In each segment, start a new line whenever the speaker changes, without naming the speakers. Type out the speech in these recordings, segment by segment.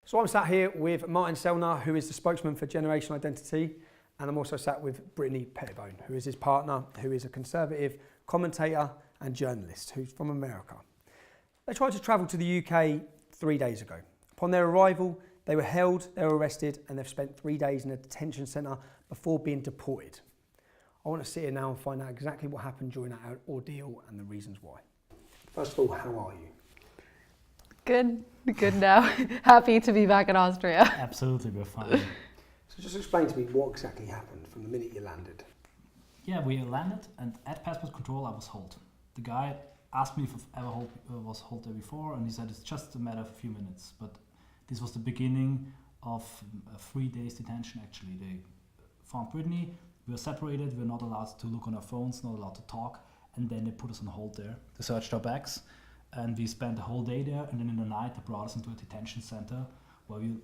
So I'm sat here with Martin Sellner, who is the spokesman for Generation Identity, and I'm also sat with Brittany Pettibone, who is his partner, who is a conservative commentator and journalist, who's from America. They tried to travel to the UK 3 days ago. Upon their arrival, they were held, they were arrested, and they've spent 3 days in a detention centre before being deported. I want to sit here now and find out exactly what happened during that ordeal and the reasons why. First of all, how are you?
Good now. Happy to be back in Austria.
Absolutely, we're fine.
So just explain to me what exactly happened from the minute you landed.
Yeah, we landed and at passport control I was halted. The guy asked me if I've ever was halted there before, and he said it's just a matter of a few minutes. But this was the beginning of a 3 days detention actually. They found Brittany, we were separated, we were not allowed to look on our phones, not allowed to talk, and then they put us on hold there. They searched our bags. And we spent the whole day there, and then in the night they brought us into a detention center where we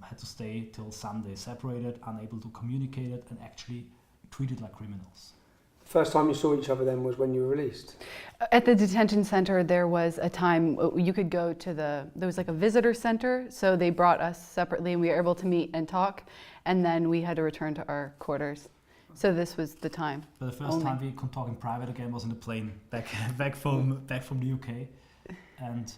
had to stay till Sunday, separated, unable to communicate it, and actually treated like criminals.
First time you saw each other then was when you were released?
At the detention center, there was a time you could go to there was like a visitor center, so they brought us separately and we were able to meet and talk, and then we had to return to our quarters. So this was the time.
But the first time we could talk in private again was in the plane back from the UK. And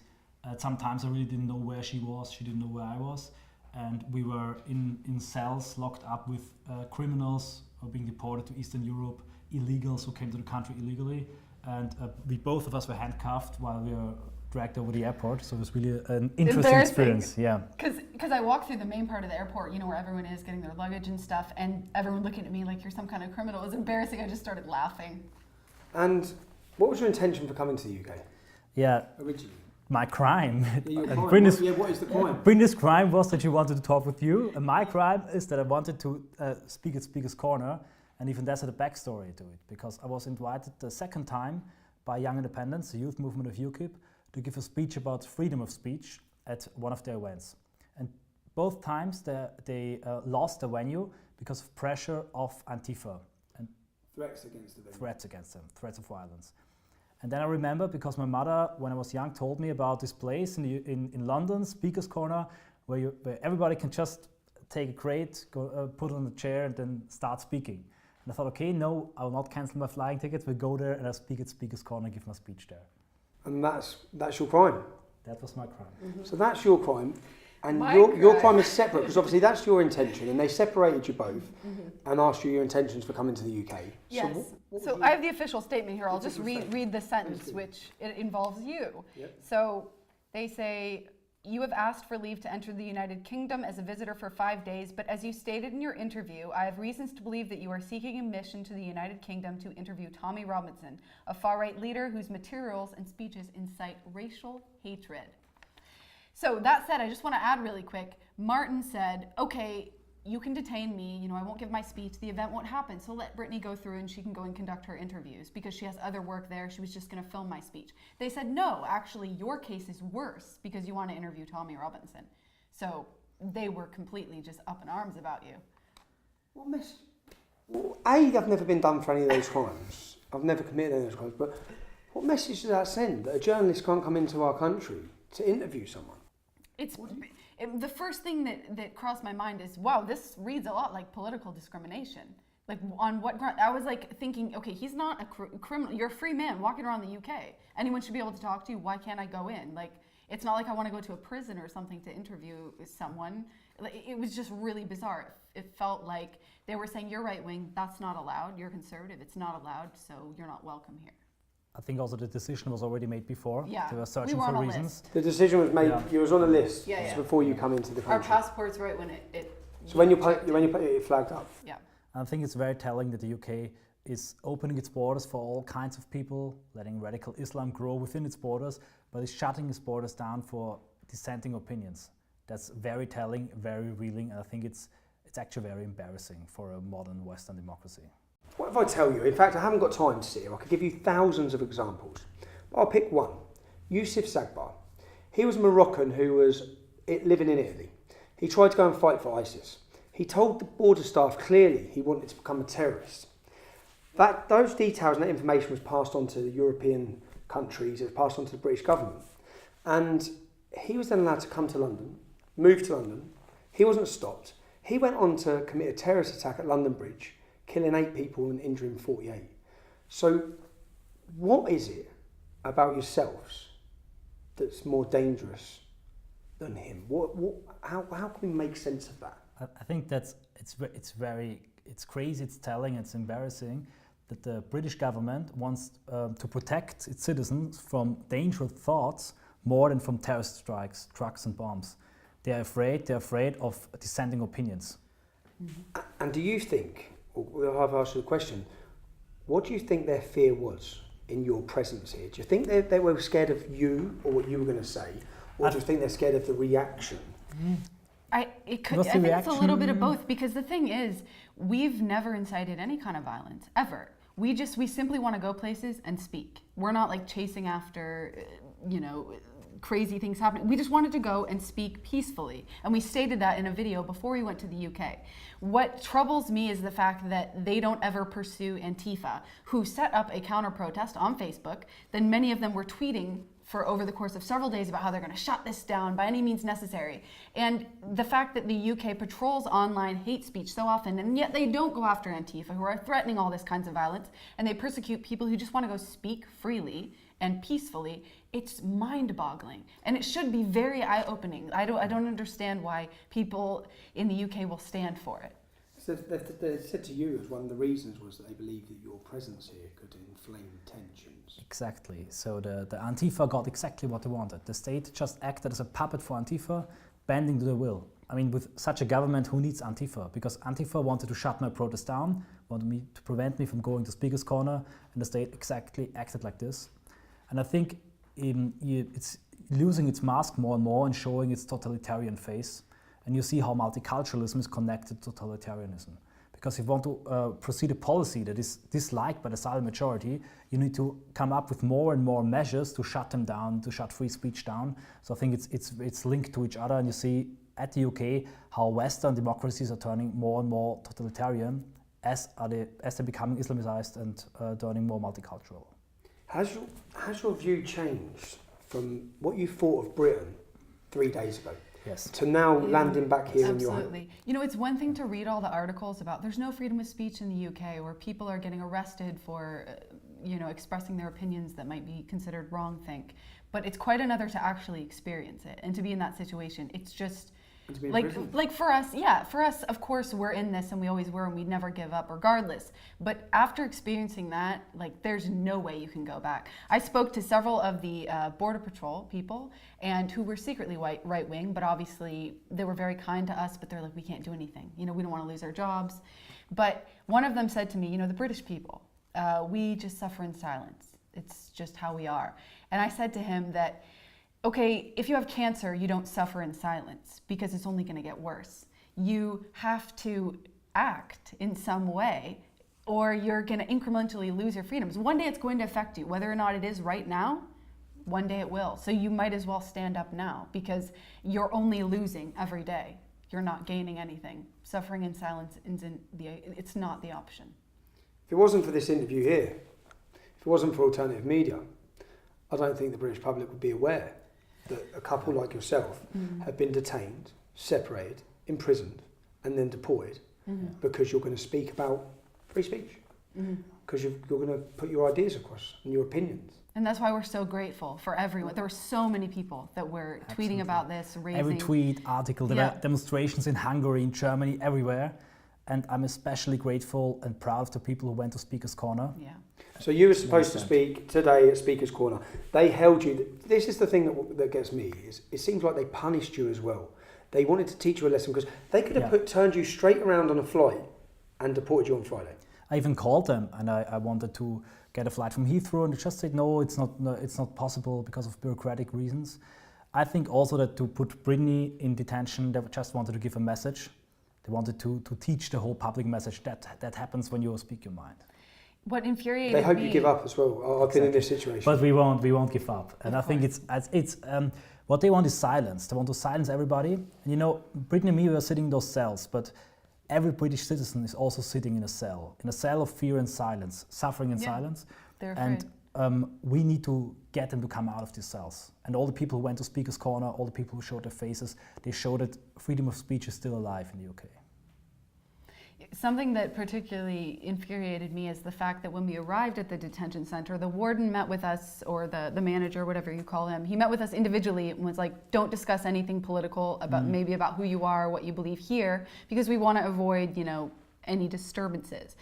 sometimes I really didn't know where she was, she didn't know where I was. And we were in cells locked up with criminals who were being deported to Eastern Europe, illegals who came to the country illegally. And both of us were handcuffed while we were dragged over the airport. So it was really an interesting experience. Yeah.
Because I walked through the main part of the airport, where everyone is getting their luggage and stuff, and everyone looking at me like you're some kind of criminal. It was embarrassing. I just started laughing.
And what was your intention for coming to the UK?
Yeah.
Originally?
My crime.
What is the crime?
Brittany's crime was that she wanted to talk with you, and my crime is that I wanted to speak at Speaker's Corner, and even that's a backstory to it, because I was invited the second time by Young Independents, the youth movement of UKIP, to give a speech about freedom of speech at one of their events. And both times they lost the venue because of pressure of Antifa. And
threats against the venue.
Threats against them, threats of violence. And then I remember, because my mother, when I was young, told me about this place in London, Speaker's Corner, where everybody can just take a crate, put it on a chair, and then start speaking. And I thought, okay, no, I will not cancel my flying tickets. We'll go there and I'll speak at Speaker's Corner and give my speech there.
And that's your crime?
That was my crime.
Mm-hmm. So that's your crime. And your crime is separate, because obviously that's your intention, and they separated you both and asked you your intentions for coming to the UK.
Yes. So I have the official statement here. I'll just read the sentence, which it involves you.
Yep.
So they say, you have asked for leave to enter the United Kingdom as a visitor for 5 days, but as you stated in your interview, I have reasons to believe that you are seeking admission to the United Kingdom to interview Tommy Robinson, a far-right leader whose materials and speeches incite racial hatred. So that said, I just want to add really quick, Martin said, okay, you can detain me, I won't give my speech, the event won't happen, so let Brittany go through and she can go and conduct her interviews because she has other work there, she was just going to film my speech. They said, no, actually your case is worse because you want to interview Tommy Robinson. So they were completely just up in arms about you.
I've never been done for any of those crimes. I've never committed any of those crimes, but what message does that send, that a journalist can't come into our country to interview someone?
The first thing that crossed my mind is, wow, this reads a lot like political discrimination. Like, on what ground? I was like thinking, okay, he's not a criminal. You're a free man walking around the UK. Anyone should be able to talk to you. Why can't I go in? Like, it's not like I want to go to a prison or something to interview someone. It was just really bizarre. It felt like they were saying, you're right wing, that's not allowed. You're conservative, it's not allowed, so you're not welcome here.
I think also the decision was already made before.
Yeah,
they were searching for reasons.
List.
The decision was made. You was on a list before you come into the country.
Our passports right when it.
So when you put it flagged up.
Yeah.
I think it's very telling that the UK is opening its borders for all kinds of people, letting radical Islam grow within its borders, but is shutting its borders down for dissenting opinions. That's very telling, very revealing, and I think it's actually very embarrassing for a modern Western democracy.
What if I tell you, in fact I haven't got time to sit here, I could give you thousands of examples, but I'll pick one. Yusuf Sagbar. He was a Moroccan who was living in Italy. He tried to go and fight for ISIS. He told the border staff clearly he wanted to become a terrorist. Those details and that information was passed on to the European countries, it was passed on to the British government. And he was then allowed to come to London, moved to London. He wasn't stopped. He went on to commit a terrorist attack at London Bridge, killing 8 people and injuring 48. So what is it about yourselves that's more dangerous than him? How can we make sense of that?
I think it's crazy, it's telling, it's embarrassing that the British government wants to protect its citizens from dangerous thoughts more than from terrorist strikes, trucks and bombs. They're afraid of dissenting opinions.
Mm-hmm. And do you think, or I've asked you a question, what do you think their fear was in your presence here? Do you think they were scared of you or what you were going to say? Or do you think they're scared of the reaction?
I think it's a little bit of both, because the thing is, we've never incited any kind of violence, ever. We simply want to go places and speak. We're not like chasing after, crazy things happening. We just wanted to go and speak peacefully. And we stated that in a video before we went to the UK. What troubles me is the fact that they don't ever pursue Antifa, who set up a counter protest on Facebook. Then many of them were tweeting for over the course of several days about how they're going to shut this down by any means necessary. And the fact that the UK patrols online hate speech so often, and yet they don't go after Antifa, who are threatening all this kinds of violence, and they persecute people who just want to go speak freely and peacefully, it's mind-boggling. And it should be very eye-opening. I don't understand why people in the UK will stand for it.
So they said to you as one of the reasons was that they believe that your presence here could inflame tensions.
Exactly. So the Antifa got exactly what they wanted. The state just acted as a puppet for Antifa, bending to their will. I mean, with such a government, who needs Antifa? Because Antifa wanted to shut my protest down, wanted to prevent me from going to Speaker's Corner, and the state exactly acted like this. And I think it's losing its mask more and more and showing its totalitarian face. And you see how multiculturalism is connected to totalitarianism. Because if you want to proceed a policy that is disliked by the silent majority, you need to come up with more and more measures to shut them down, to shut free speech down. So I think it's linked to each other, and you see at the UK how Western democracies are turning more and more totalitarian as they're becoming Islamicized and turning more multicultural.
Has your view changed from what you thought of Britain 3 days ago?
Yes.
To now landing back here in your home?
Absolutely. It's one thing to read all the articles about there's no freedom of speech in the UK, or people are getting arrested for, expressing their opinions that might be considered wrong-think. But it's quite another to actually experience it and to be in that situation. It's just like for us, of course, we're in this and we always were, and we'd never give up regardless. But after experiencing that, there's no way you can go back. I spoke to several of the Border Patrol people and who were secretly right-wing, but obviously they were very kind to us, but they're like, we can't do anything. We don't want to lose our jobs. But one of them said to me, the British people, we just suffer in silence. It's just how we are. And I said to him that, okay, if you have cancer, you don't suffer in silence because it's only going to get worse. You have to act in some way, or you're going to incrementally lose your freedoms. One day it's going to affect you, whether or not it is right now, one day it will. So you might as well stand up now, because you're only losing every day. You're not gaining anything. Suffering in silence it's not the option.
If it wasn't for this interview here, if it wasn't for alternative media, I don't think the British public would be aware that a couple like yourself have been detained, separated, imprisoned, and then deported because you're going to speak about free speech, because you're going to put your ideas across and your opinions.
And that's why we're so grateful for everyone. There were so many people that were tweeting about this, raising...
Every tweet, article, there were demonstrations in Hungary, in Germany, everywhere. And I'm especially grateful and proud of the people who went to Speaker's Corner.
Yeah.
So you were supposed to speak today at Speaker's Corner. They held you. This is the thing that gets me. Is it seems like they punished you as well. They wanted to teach you a lesson, because they could have turned you straight around on a flight and deported you on Friday.
I even called them, and I wanted to get a flight from Heathrow, and they just said no, it's not possible because of bureaucratic reasons. I think also that to put Brittany in detention, they just wanted to give a message. They wanted to teach the whole public message that happens when you speak your mind.
What infuriated
me... They hope
you
give up as well. I've been in this situation.
But we won't give up. And I think it's what they want is silence. They want to silence everybody. And Brittany and me were sitting in those cells, but every British citizen is also sitting in a cell of fear and silence, suffering in silence.
They're afraid.
we need to get them to come out of these cells. And all the people who went to Speaker's Corner, all the people who showed their faces, they showed that freedom of speech is still alive in the UK.
Something that particularly infuriated me is the fact that when we arrived at the detention center, the warden met with us, or the manager, whatever you call him, he met with us individually and was like, don't discuss anything political about maybe about who you are, what you believe here, because we want to avoid, any disturbances.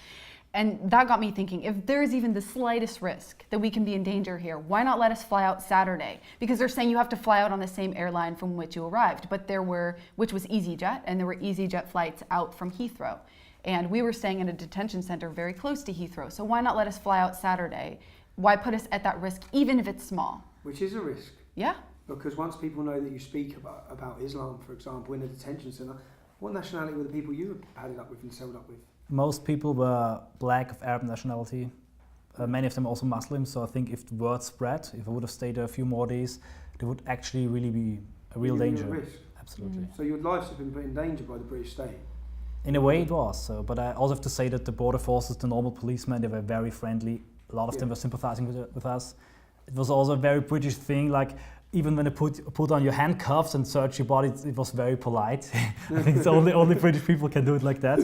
And that got me thinking, if there's even the slightest risk that we can be in danger here, why not let us fly out Saturday? Because they're saying you have to fly out on the same airline from which you arrived, but which was EasyJet, and there were EasyJet flights out from Heathrow. And we were staying in a detention center very close to Heathrow. So why not let us fly out Saturday? Why put us at that risk, even if it's small?
Which is a risk.
Yeah.
Because once people know that you speak about Islam, for example, in a detention centre, what nationality were the people you were padded up with and celled up with?
Most people were black of Arab nationality. Many of them also Muslims. So I think if the word spread, if I would have stayed there a few more days, there would actually really be a real danger.
A risk.
Absolutely.
So your lives have been put in danger by the British state.
In a way it was, but I also have to say that the border forces, the normal policemen, they were very friendly. A lot of them were sympathizing with us. It was also a very British thing, like even when they put on your handcuffs and search your body, it was very polite. I think it's only British people can do it like that.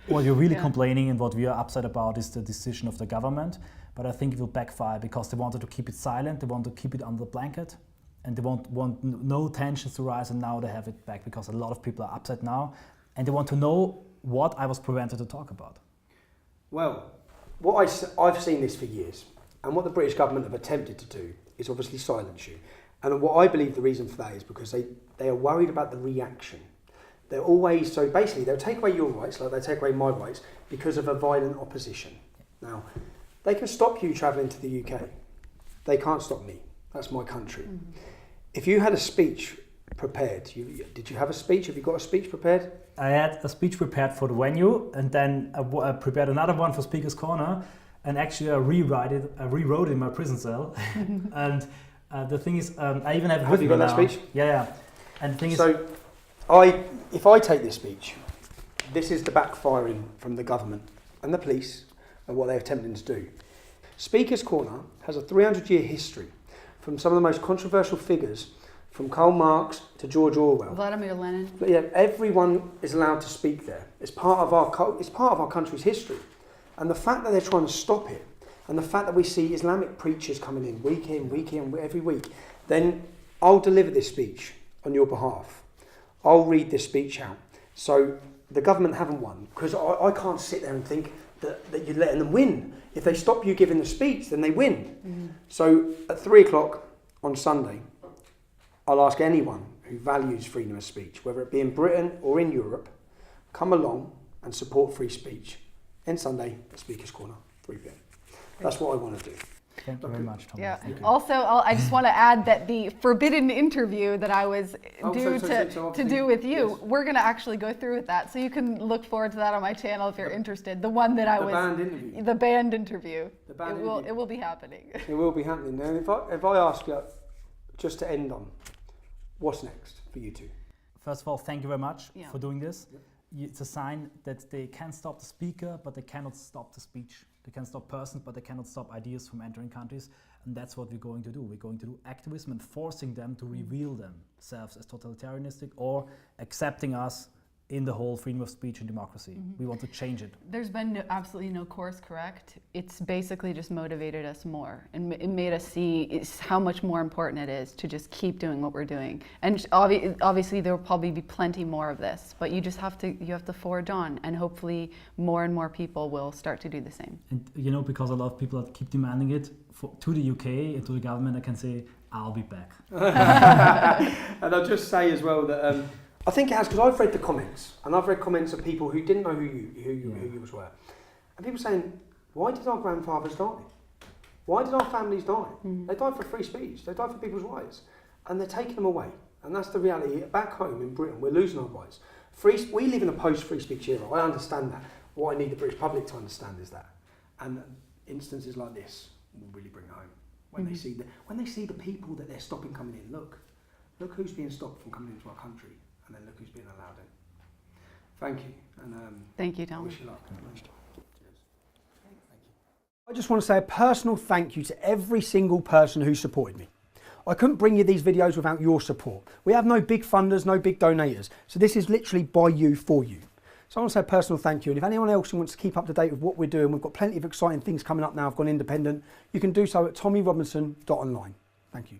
What you're really complaining and what we are upset about is the decision of the government, but I think it will backfire because they wanted to keep it silent, they want to keep it under the blanket, and they want no tensions to rise, and now they have it back because a lot of people are upset now. And they want to know what I was prevented to talk about. Well,
I've seen this for years, and what the British government have attempted to do is obviously silence you. And what I believe the reason for that is because they are worried about the reaction. They're always, so basically they'll take away your rights, like they take away my rights, because of a violent opposition. Now, they can stop you travelling to the UK. They can't stop me. That's my country. Mm-hmm. If you had a speech prepared, did you have a speech? Have you got a speech prepared?
I had a speech prepared for the venue, and then I prepared another one for Speaker's Corner, and actually I rewrote it in my prison cell. And the thing is, I even have
you got that speech?
Yeah. And the thing is,
so if I take this speech, this is the backfiring from the government and the police and what they're attempting to do. Speaker's Corner has a 300-year history from some of the most controversial figures, from Karl Marx to George Orwell.
Vladimir Lenin.
But yeah, everyone is allowed to speak there. It's part of our country's history. And the fact that they're trying to stop it, and the fact that we see Islamic preachers coming in, week in, every week, then I'll deliver this speech on your behalf. I'll read this speech out. So the government haven't won, because I can't sit there and think that you're letting them win. If they stop you giving the speech, then they win. Mm. So at 3:00 on Sunday, I'll ask anyone who values freedom of speech, whether it be in Britain or in Europe, come along and support free speech on Sunday at Speaker's Corner, 3 p.m. That's what I want to do.
Thank you very much, Tom.
Yeah. Also, I just want to add that the forbidden interview that I was due to do with you, yes, we're going to actually go through with that. So you can look forward to that on my channel if you're interested. The one that the band interview. It will be happening.
It will be happening. And if I ask you, just to end on, what's next for you two?
First of all, thank you very much for doing this. Yeah. It's a sign that they can stop the speaker, but they cannot stop the speech. They can stop persons, but they cannot stop ideas from entering countries. And that's what we're going to do. We're going to do activism and forcing them to reveal themselves as totalitarianistic or accepting us in the whole freedom of speech and democracy. Mm-hmm. We want to change it. There's been
absolutely no course correct. It's basically just motivated us more, and it made us see how much more important it is to just keep doing what we're doing. And obviously there will probably be plenty more of this, but you have to forge on, and hopefully more and more people will start to do the same.
And because a lot of people keep demanding it to the UK and to the government, I can say, I'll be back.
And I'll just say as well that I think it has, because I've read the comments, and I've read comments of people who didn't know who you were, and people saying, "Why did our grandfathers die? Why did our families die? They died for free speech. They died for people's rights, and they're taking them away." And that's the reality. Back home in Britain, we're losing our rights. We live in a post-free speech era. I understand that. What I need the British public to understand is that, and instances like this will really bring it home when they see the people that they're stopping coming in. Look who's being stopped from coming into our country. And then look who's being allowed in. Thank you. And
thank you, Tom.
I wish you luck. Cheers. Thank you. I just want to say a personal thank you to every single person who supported me. I couldn't bring you these videos without your support. We have no big funders, no big donators. So this is literally by you, for you. So I want to say a personal thank you. And if anyone else wants to keep up to date with what we're doing, we've got plenty of exciting things coming up now. I've gone independent. You can do so at tommyrobinson.online. Thank you.